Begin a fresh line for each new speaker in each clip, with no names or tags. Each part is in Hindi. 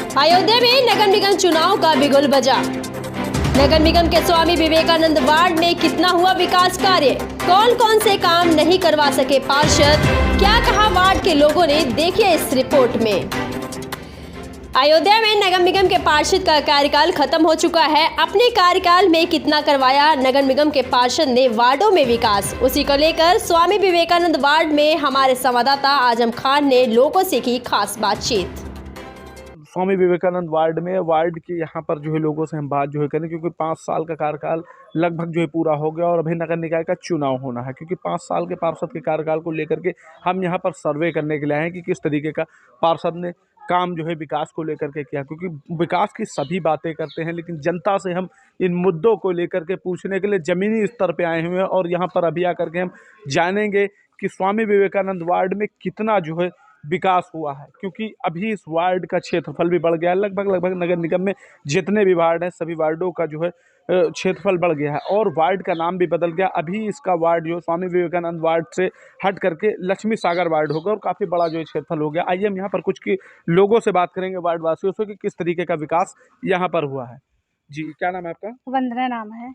अयोध्या में नगर निगम चुनाव का बिगुल बजा। नगर निगम के स्वामी विवेकानंद वार्ड में कितना हुआ विकास कार्य, कौन कौन से काम नहीं करवा सके पार्षद, क्या कहा वार्ड के लोगों ने, देखिए इस रिपोर्ट में। अयोध्या में नगर निगम के पार्षद का कार्यकाल खत्म हो चुका है। अपने कार्यकाल में कितना करवाया नगर निगम के पार्षद ने वार्डों में विकास, उसी को लेकर स्वामी विवेकानंद वार्ड में हमारे संवाददाता आजम खान ने लोगों से की खास बातचीत।
स्वामी विवेकानंद वार्ड में वार्ड के यहाँ पर जो है लोगों से हम बात जो है करें, क्योंकि 5 साल का कार्यकाल लगभग जो है पूरा हो गया और अभी नगर निकाय का चुनाव होना है। क्योंकि 5 साल के पार्षद के कार्यकाल को लेकर के हम यहाँ पर सर्वे करने के लिए आए हैं कि किस तरीके का पार्षद ने काम जो है विकास को लेकर के किया। क्योंकि विकास की सभी बातें करते हैं, लेकिन जनता से हम इन मुद्दों को लेकर के पूछने के लिए ज़मीनी स्तर पे आए हुए हैं और यहाँ पर अभी आकर के हम जानेंगे कि स्वामी विवेकानंद वार्ड में कितना जो है विकास हुआ है। क्योंकि अभी इस वार्ड का क्षेत्रफल भी बढ़ गया है। लगभग नगर निगम में जितने भी वार्ड हैं सभी वार्डों का जो है क्षेत्रफल बढ़ गया है और वार्ड का नाम भी बदल गया। अभी इसका वार्ड जो स्वामी विवेकानंद वार्ड से हट करके लक्ष्मी सागर वार्ड होगा और काफ़ी बड़ा जो है क्षेत्रफल हो गया। आइए हम यहाँ पर कुछ की लोगों से बात करेंगे, वार्ड वासियों से, कि किस तरीके का विकास यहाँ पर हुआ है। जी, क्या नाम है आपका?
वंदना नाम है।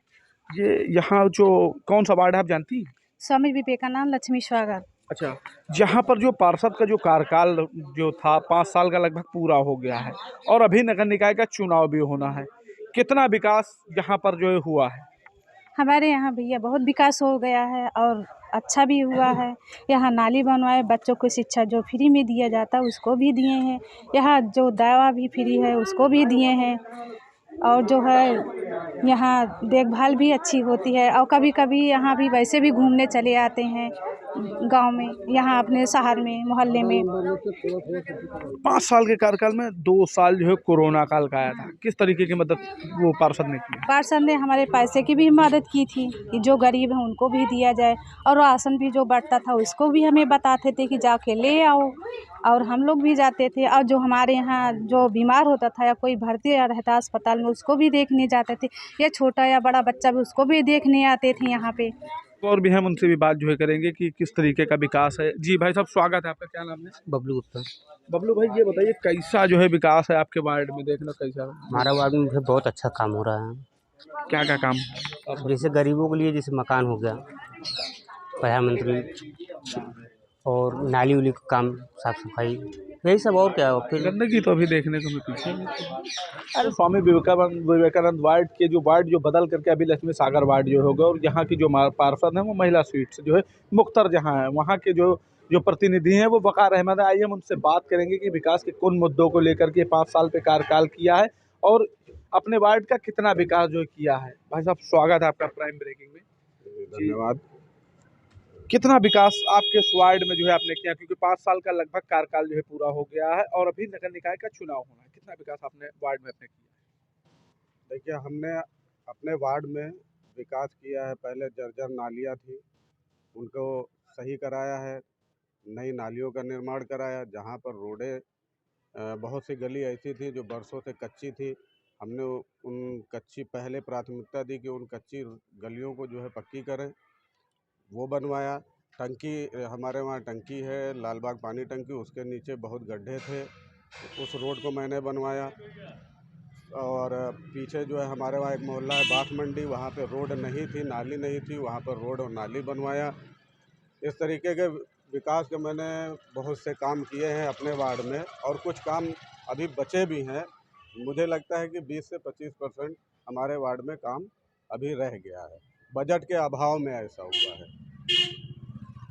ये यहाँ जो कौन सा वार्ड है आप जानती हैं?
स्वामी विवेकानंद लक्ष्मी सागर।
अच्छा, जहाँ पर जो पार्षद का जो कार्यकाल जो था 5 साल का लगभग पूरा हो गया है और अभी नगर निकाय का चुनाव भी होना है, कितना विकास यहाँ पर जो है हुआ है?
हमारे यहाँ भैया बहुत विकास हो गया है और अच्छा भी हुआ है। यहाँ नाली बनवाए, बच्चों को शिक्षा जो फ्री में दिया जाता है उसको भी दिए हैं। यहाँ जो दवा भी फ्री है उसको भी दिए हैं और जो है यहाँ देखभाल भी अच्छी होती है। और कभी कभी यहाँ भी वैसे भी घूमने चले आते हैं गांव में, यहाँ अपने शहर में, मोहल्ले में।
5 साल के कार्यकाल में 2 साल जो है कोरोना काल का आया था, किस तरीके की मदद वो पार्षद ने की?
पार्षद ने हमारे पैसे की भी मदद की थी कि जो गरीब है उनको भी दिया जाए और राशन भी जो बढ़ता था उसको भी हमें बताते थे कि जाके ले आओ, और हम लोग भी जाते थे। और जो हमारे यहाँ जो बीमार होता था या कोई भर्ती रहता अस्पताल में उसको भी देखने जाते थे, या छोटा या बड़ा बच्चा भी उसको भी देखने आते थे यहाँ पे।
और भी हम उनसे भी बात जो है करेंगे कि किस तरीके का विकास है। जी भाई साहब, स्वागत है आपका, क्या नाम है?
बबलू गुप्ता।
बबलू भाई, ये बताइए कैसा जो है विकास है आपके वार्ड में, देखना कैसा?
हमारा वार्ड में बहुत अच्छा काम हो रहा है।
क्या क्या काम?
जैसे गरीबों के लिए जैसे मकान हो गया, प्रधानमंत्री, और नाली उली का काम, साफ सफाई, यही सब। और क्या फिर
गंदगी तो अभी देखने को मिलती है। अरे स्वामी विवेकानंद वार्ड के जो वार्ड जो बदल करके अभी लक्ष्मी सागर वार्ड जो होगा और यहाँ की जो पार्षद है वो महिला सीट से जो है मुख्तर जहाँ है, वहाँ के जो प्रतिनिधि हैं वो वकार अहमद है। आइए हम उनसे बात करेंगे कि विकास के कौन मुद्दों को लेकर के 5 साल पे कार्यकाल किया है और अपने वार्ड का कितना विकास जो किया है। भाई साहब, स्वागत है आपका प्राइम ब्रेकिंग में।
धन्यवाद।
कितना विकास आपके इस वार्ड में जो है आपने किया, क्योंकि 5 साल का लगभग कार्यकाल जो है पूरा हो गया है और अभी नगर निकाय का चुनाव होना है, कितना विकास आपने वार्ड में अपने किया?
देखिए, हमने अपने वार्ड में विकास किया है। पहले जर्जर नालियाँ थी, उनको सही कराया है, नई नालियों का निर्माण कराया। जहाँ पर रोडें बहुत सी गली ऐसी थी जो बरसों से कच्ची थी, हमने उन कच्ची पहले प्राथमिकता दी कि उन कच्ची गलियों को जो है पक्की करें, वो बनवाया। टंकी, हमारे वहाँ टंकी है, लालबाग पानी टंकी, उसके नीचे बहुत गड्ढे थे, उस रोड को मैंने बनवाया। और पीछे जो है हमारे वहाँ एक मोहल्ला है बाथ मंडी, वहाँ पे रोड नहीं थी, नाली नहीं थी, वहाँ पर रोड और नाली बनवाया। इस तरीके के विकास के मैंने बहुत से काम किए हैं अपने वार्ड में और कुछ काम अभी बचे भी हैं। मुझे लगता है कि 20 से 25% हमारे वार्ड में काम अभी रह गया है, बजट के अभाव में ऐसा हुआ है।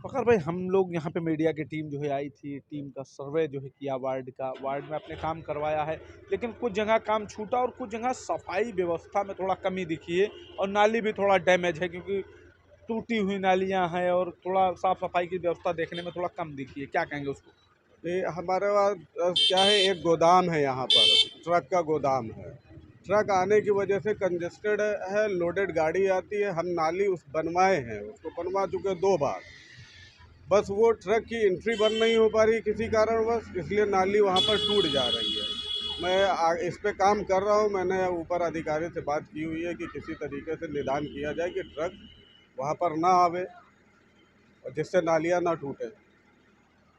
फखर भाई, हम लोग यहाँ पे मीडिया की टीम जो है आई थी, टीम का सर्वे जो है किया वार्ड का, वार्ड में अपने काम करवाया है, लेकिन कुछ जगह काम छूटा और कुछ जगह सफाई व्यवस्था में थोड़ा कमी दिखी है और नाली भी थोड़ा डैमेज है, क्योंकि टूटी हुई नालियाँ हैं और थोड़ा साफ़ सफाई की व्यवस्था देखने में थोड़ा कम दिखी है। क्या कहेंगे उसको?
ये हमारे पास क्या है, एक गोदाम है यहाँ पर, ट्रक का गोदाम है। ट्रक आने की वजह से कंजेस्टेड है, लोडेड गाड़ी आती है। हम नाली बनवाए हैं, उसको बनवा चुके 2 बार, बस वो ट्रक की एंट्री बंद नहीं हो पा रही किसी कारणवश, इसलिए नाली वहाँ पर टूट जा रही है। मैं इस पे काम कर रहा हूँ। मैंने ऊपर अधिकारी से बात की हुई है कि किसी तरीके से निदान किया जाए कि ट्रक वहाँ पर ना आवे और जिससे नालियाँ ना टूटे।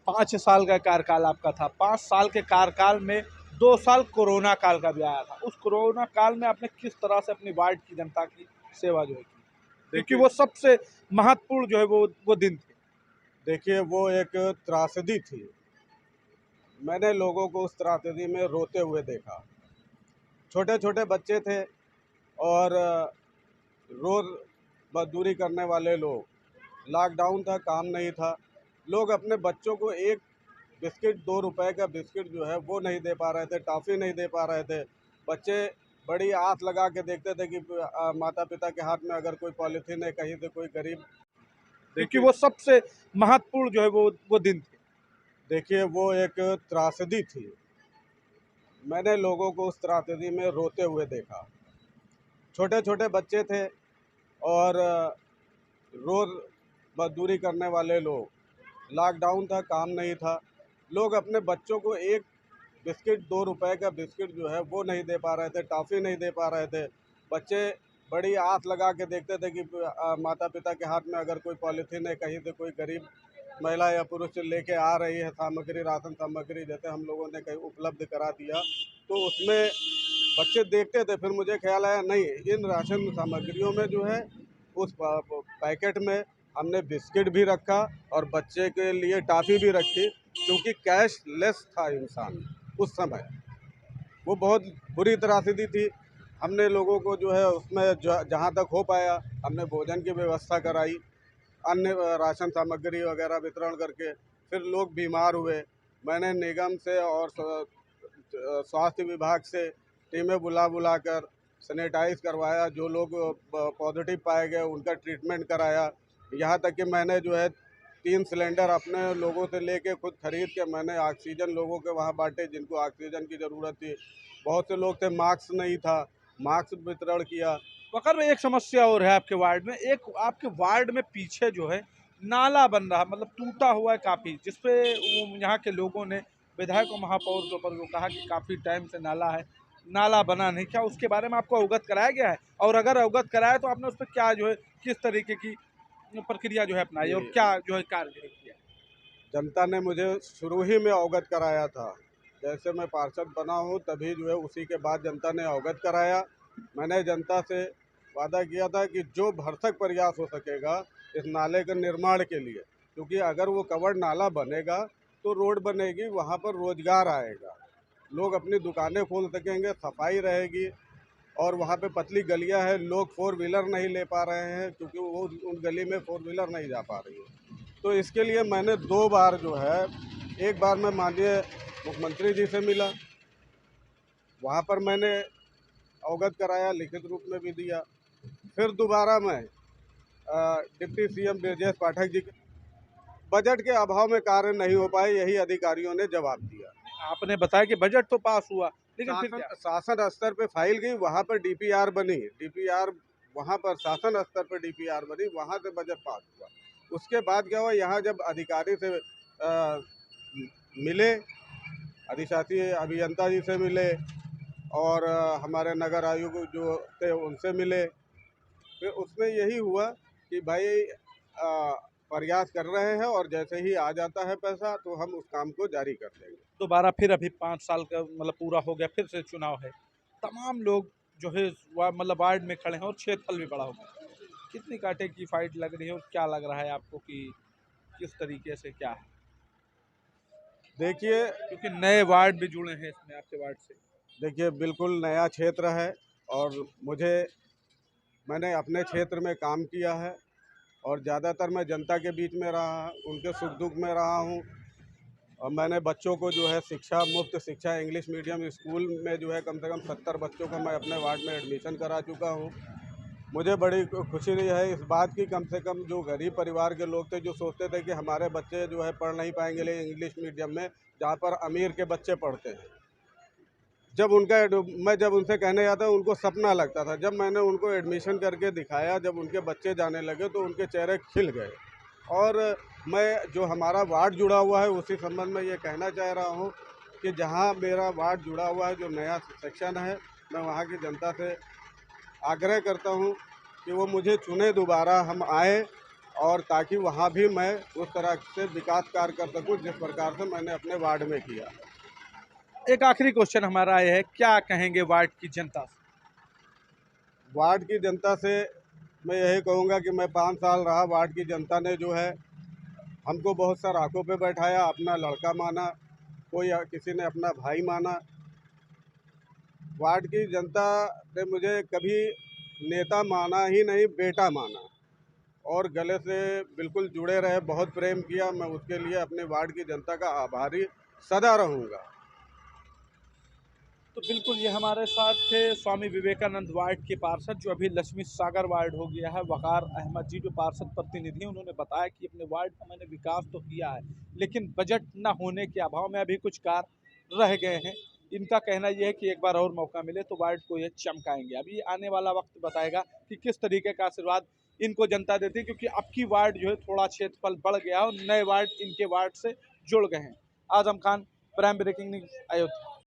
5 साल का कार्यकाल आपका था, 5 साल के कार्यकाल में 2 साल कोरोना काल का भी आया था। उस कोरोना काल में आपने किस तरह से अपनी वार्ड की जनता की सेवा जो है की? क्योंकि वो सबसे महत्वपूर्ण जो है वो दिन थे।
देखिए, वो एक त्रासदी थी। मैंने लोगों को उस त्रासदी में रोते हुए देखा। छोटे छोटे बच्चे थे और रोज़ मजदूरी करने वाले लोग, लॉकडाउन था, काम नहीं था, लोग अपने बच्चों को एक बिस्किट 2 रुपए का बिस्किट जो है वो नहीं दे पा रहे थे, टॉफ़ी नहीं दे पा रहे थे। बच्चे बड़ी आस लगा के देखते थे कि माता पिता के हाथ में अगर कोई पॉलीथीन है कहीं से कोई गरीब,
क्योंकि वो सबसे महत्वपूर्ण जो है वो दिन थे।
देखिए, वो एक त्रासदी थी। मैंने लोगों को उस त्रासदी में रोते हुए देखा। छोटे छोटे बच्चे थे और रोज़ मजदूरी करने वाले लोग, लॉकडाउन था, काम नहीं था, लोग अपने बच्चों को एक बिस्किट 2 रुपए का बिस्किट जो है वो नहीं दे पा रहे थे, टॉफ़ी नहीं दे पा रहे थे। बच्चे बड़ी आस लगा के देखते थे कि माता पिता के हाथ में अगर कोई पॉलीथीन है कहीं से कोई गरीब महिला या पुरुष लेके आ रही है सामग्री, राशन सामग्री, जैसे हम लोगों ने कहीं उपलब्ध करा दिया, तो उसमें बच्चे देखते थे। फिर मुझे ख्याल आया, नहीं, इन राशन सामग्रियों में जो है उस पैकेट में हमने बिस्किट भी रखा और बच्चे के लिए टॉफ़ी भी रखी, क्योंकि कैशलेस था इंसान उस समय। वो बहुत बुरी त्रासदी थी। हमने लोगों को जो है उसमें जहाँ तक हो पाया हमने भोजन की व्यवस्था कराई, अन्य राशन सामग्री वगैरह वितरण करके। फिर लोग बीमार हुए, मैंने निगम से और स्वास्थ्य विभाग से टीमें बुला कर सैनिटाइज करवाया। जो लोग पॉजिटिव पाए गए उनका ट्रीटमेंट कराया। यहाँ तक कि मैंने जो है 3 सिलेंडर अपने लोगों से लेके खुद खरीद के मैंने ऑक्सीजन लोगों के वहाँ बांटे जिनको ऑक्सीजन की ज़रूरत थी। बहुत से लोग थे, मास्क नहीं था, मास्क वितरण किया।
वकर एक समस्या और है आपके वार्ड में, एक आपके वार्ड में पीछे जो है नाला बन रहा, मतलब टूटा हुआ है काफ़ी, जिसपे यहाँ के लोगों ने विधायक और महापौर के ऊपर को कहा कि काफ़ी टाइम से नाला है, नाला बना नहीं। क्या उसके बारे में आपको अवगत कराया गया है? और अगर अवगत कराया तो आपने उस पर क्या जो है किस तरीके की प्रक्रिया जो है अपनाई और क्या जो है कार्य जो है किया?
जनता ने मुझे शुरू ही में अवगत कराया था। जैसे मैं पार्षद बना हूँ तभी जो है उसी के बाद जनता ने अवगत कराया। मैंने जनता से वादा किया था कि जो भरसक प्रयास हो सकेगा इस नाले के निर्माण के लिए, क्योंकि अगर वो कवर्ड नाला बनेगा तो रोड बनेगी, वहाँ पर रोजगार आएगा, लोग अपनी दुकानें खोल सकेंगे, सफाई रहेगी। और वहाँ पे पतली गलियाँ हैं, लोग 4 व्हीलर नहीं ले पा रहे हैं क्योंकि वो उन गली में 4 व्हीलर नहीं जा पा रही है। तो इसके लिए मैंने 2 बार जो है, एक बार मैं माननीय मुख्यमंत्री जी से मिला, वहाँ पर मैंने अवगत कराया, लिखित रूप में भी दिया। फिर दोबारा मैं डिप्टी सीएम ब्रजेश पाठक जी के बजट के अभाव में कार्य नहीं हो पाए, यही अधिकारियों ने जवाब दिया।
आपने बताया कि बजट तो पास हुआ, लेकिन फिर क्या?
शासन स्तर पे फाइल गई, वहाँ पर डीपीआर बनी, डीपीआर वहाँ पर शासन स्तर पर डीपीआर बनी, वहाँ से बजट पास हुआ। उसके बाद क्या हुआ, यहाँ जब अधिकारी से मिले, अधिशासी अभियंता जी से मिले और हमारे नगर आयुक्त जो थे उनसे मिले, फिर उसमें यही हुआ कि भाई प्रयास कर रहे हैं और जैसे ही आ जाता है पैसा तो हम उस काम को जारी कर देंगे।
दोबारा फिर अभी 5 साल का मतलब पूरा हो गया, फिर से चुनाव है, तमाम लोग जो है मतलब वार्ड में खड़े हैं और क्षेत्रफल भी बड़ा हो गया। कितनी कांटे की फाइट लग रही है और क्या लग रहा है आपको कि किस तरीके से क्या है?
देखिए,
क्योंकि नए वार्ड भी जुड़े हैं इसमें आपके वार्ड से।
देखिए, बिल्कुल नया क्षेत्र है और मैंने अपने क्षेत्र में काम किया है और ज़्यादातर मैं जनता के बीच में रहा, उनके सुख दुख में रहा हूँ। और मैंने बच्चों को जो है शिक्षा, मुफ्त शिक्षा, इंग्लिश मीडियम स्कूल में जो है कम से कम 70 बच्चों का मैं अपने वार्ड में एडमिशन करा चुका हूँ। मुझे बड़ी खुशी रही है इस बात की, कम से कम जो गरीब परिवार के लोग थे जो सोचते थे कि हमारे बच्चे जो है पढ़ नहीं पाएंगे लेकिन इंग्लिश मीडियम में, जहाँ पर अमीर के बच्चे पढ़ते हैं, मैं जब उनसे कहने जाता उनको सपना लगता था। जब मैंने उनको एडमिशन करके दिखाया, जब उनके बच्चे जाने लगे तो उनके चेहरे खिल गए। और मैं जो हमारा वार्ड जुड़ा हुआ है उसी संबंध में ये कहना चाह रहा हूँ कि जहाँ मेरा वार्ड जुड़ा हुआ है, जो नया सेक्शन है, मैं वहाँ की जनता से आग्रह करता हूँ कि वो मुझे चुने, दोबारा हम आए और ताकि वहाँ भी मैं उस तरह से विकास कार्य कर सकूँ जिस प्रकार से मैंने अपने वार्ड में किया।
एक आखिरी क्वेश्चन हमारा ये है, क्या कहेंगे वार्ड की जनता से?
वार्ड की जनता से मैं यही कहूँगा कि मैं 5 साल रहा। वार्ड की जनता ने जो है हमको बहुत सारा आंखों पे बैठाया, अपना लड़का माना, कोई किसी ने अपना भाई माना। वार्ड की जनता ने मुझे कभी नेता माना ही नहीं, बेटा माना और गले से बिल्कुल जुड़े रहे, बहुत प्रेम किया। मैं उसके लिए अपने वार्ड की जनता का आभारी सदा रहूँगा।
तो बिल्कुल ये हमारे साथ थे स्वामी विवेकानंद वार्ड के पार्षद, जो अभी लक्ष्मी सागर वार्ड हो गया है, वकार अहमद जी, जो पार्षद प्रतिनिधि हैं। उन्होंने बताया कि अपने वार्ड का मैंने विकास तो किया है, लेकिन बजट न होने के अभाव में अभी कुछ कार्य रह गए हैं। इनका कहना यह है कि एक बार और मौका मिले तो वार्ड को ये चमकाएंगे। अभी आने वाला वक्त बताएगा कि किस तरीके का आशीर्वाद इनको जनता देती है, क्योंकि अब की वार्ड जो है थोड़ा क्षेत्रफल बढ़ गया है और नए वार्ड इनके वार्ड से जुड़ गए हैं। Azam Khan, prime breaking news, Ayodhya.